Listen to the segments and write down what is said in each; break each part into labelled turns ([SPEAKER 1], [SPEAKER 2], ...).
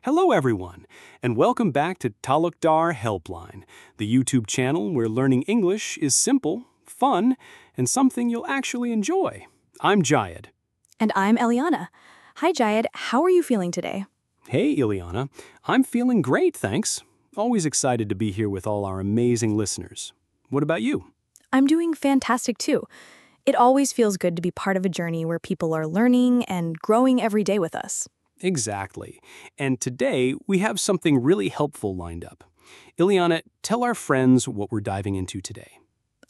[SPEAKER 1] Hello everyone, and welcome back to Talukdar Helpline, the YouTube channel where learning English is simple, fun, and something you'll actually enjoy. I'm Jayed.
[SPEAKER 2] And I'm Eliana. Hi, Jayed. How are you feeling today?
[SPEAKER 1] Hey, Ileana. I'm feeling great, thanks. Always excited to be here with all our amazing listeners. What about you?
[SPEAKER 2] I'm doing fantastic too. It always feels good to be part of a journey where people are learning and growing every day with us.
[SPEAKER 1] Exactly. And today, we have something really helpful lined up. Ileana, tell our friends what we're diving into today.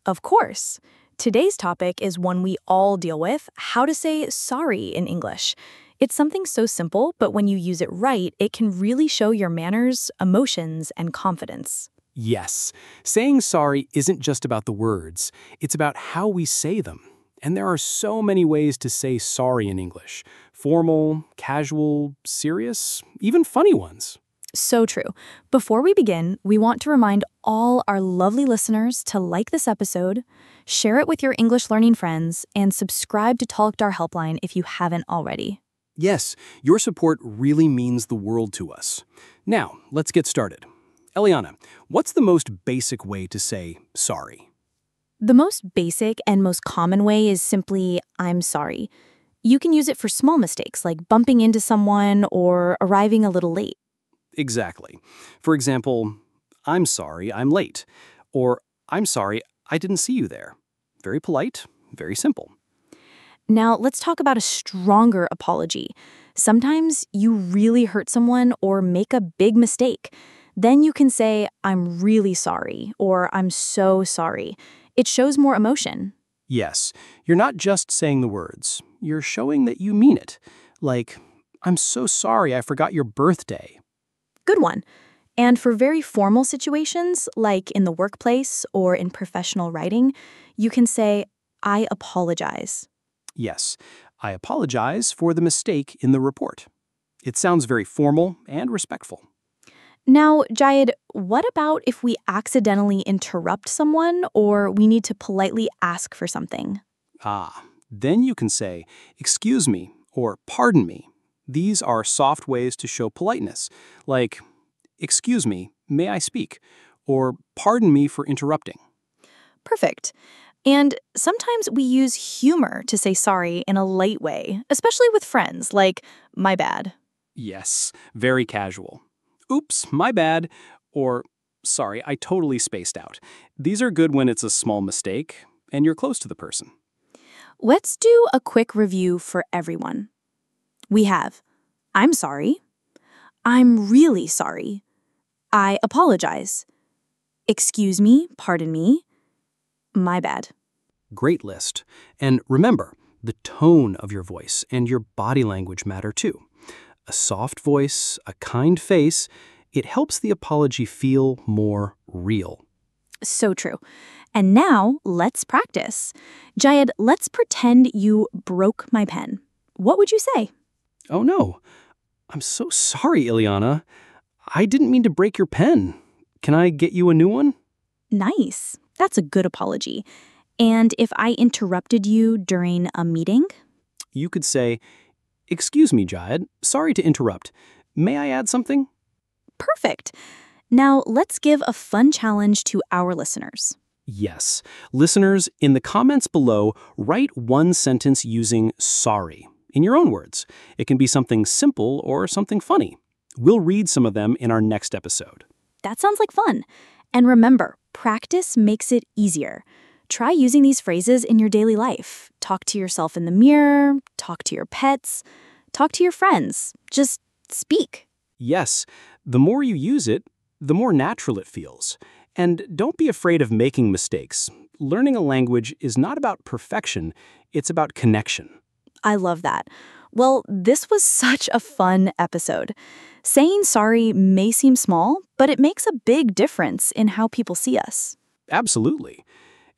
[SPEAKER 2] Of course. Today's topic is one we all deal with, how to say sorry in English. It's something so simple, but when you use it right, it can really show your manners, emotions, and confidence.
[SPEAKER 1] Yes, saying sorry isn't just about the words, it's about how we say them. And there are so many ways to say sorry in English. Formal, casual, serious, even funny ones.
[SPEAKER 2] So true. Before we begin, we want to remind all our lovely listeners to like this episode, share it with your English learning friends, and subscribe to Talukdar Helpline if you haven't already.
[SPEAKER 1] Yes, your support really means the world to us. Now, let's get started. Eliana, what's the most basic way to say sorry?
[SPEAKER 2] The most basic and most common way is simply, I'm sorry. You can use it for small mistakes like bumping into someone or arriving a little late.
[SPEAKER 1] Exactly. For example, I'm sorry I'm late. Or I'm sorry I didn't see you there. Very polite, very simple.
[SPEAKER 2] Now, let's talk about a stronger apology. Sometimes you really hurt someone or make a big mistake. Then you can say, I'm really sorry, or I'm so sorry. It shows more emotion.
[SPEAKER 1] Yes, you're not just saying the words. You're showing that you mean it. Like, I'm so sorry I forgot your birthday.
[SPEAKER 2] Good one. And for very formal situations, like in the workplace or in professional writing, you can say, I apologize.
[SPEAKER 1] Yes, I apologize for the mistake in the report. It sounds very formal and respectful.
[SPEAKER 2] Now, Jayed, what about if we accidentally interrupt someone or we need to politely ask for something?
[SPEAKER 1] Then you can say, excuse me, or pardon me. These are soft ways to show politeness, like, excuse me, may I speak? Or pardon me for interrupting.
[SPEAKER 2] Perfect. And sometimes we use humor to say sorry in a light way, especially with friends, like, my bad.
[SPEAKER 1] Yes, very casual. Oops, my bad. Or, sorry, I totally spaced out. These are good when it's a small mistake and you're close to the person.
[SPEAKER 2] Let's do a quick review for everyone. We have, I'm sorry. I'm really sorry. I apologize. Excuse me, pardon me. My bad.
[SPEAKER 1] Great list. And remember, the tone of your voice and your body language matter too. A soft voice, a kind face, it helps the apology feel more real.
[SPEAKER 2] So true. And now, let's practice. Jayed, let's pretend you broke my pen. What would you say?
[SPEAKER 1] Oh no, I'm so sorry, Ileana. I didn't mean to break your pen. Can I get you a new one?
[SPEAKER 2] Nice. That's a good apology. And if I interrupted you during a meeting?
[SPEAKER 1] You could say, excuse me, Jayed, sorry to interrupt. May I add something?
[SPEAKER 2] Perfect. Now, let's give a fun challenge to our listeners.
[SPEAKER 1] Yes. Listeners, in the comments below, write one sentence using sorry in your own words. It can be something simple or something funny. We'll read some of them in our next episode.
[SPEAKER 2] That sounds like fun. And remember, practice makes it easier. Try using these phrases in your daily life. Talk to yourself in the mirror, talk to your pets, talk to your friends. Just speak.
[SPEAKER 1] Yes, the more you use it, the more natural it feels. And don't be afraid of making mistakes. Learning a language is not about perfection, it's about connection.
[SPEAKER 2] I love that. Well, this was such a fun episode. Saying sorry may seem small, but it makes a big difference in how people see us.
[SPEAKER 1] Absolutely.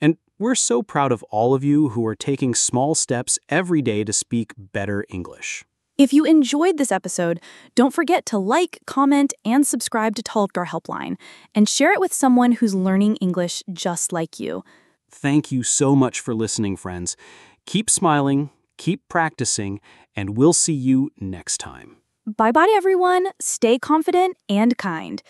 [SPEAKER 1] And we're so proud of all of you who are taking small steps every day to speak better English.
[SPEAKER 2] If you enjoyed this episode, don't forget to like, comment, and subscribe to Talukdar Helpline, and share it with someone who's learning English just like you.
[SPEAKER 1] Thank you so much for listening, friends. Keep smiling, keep practicing, and we'll see you next time.
[SPEAKER 2] Bye bye, everyone. Stay confident and kind.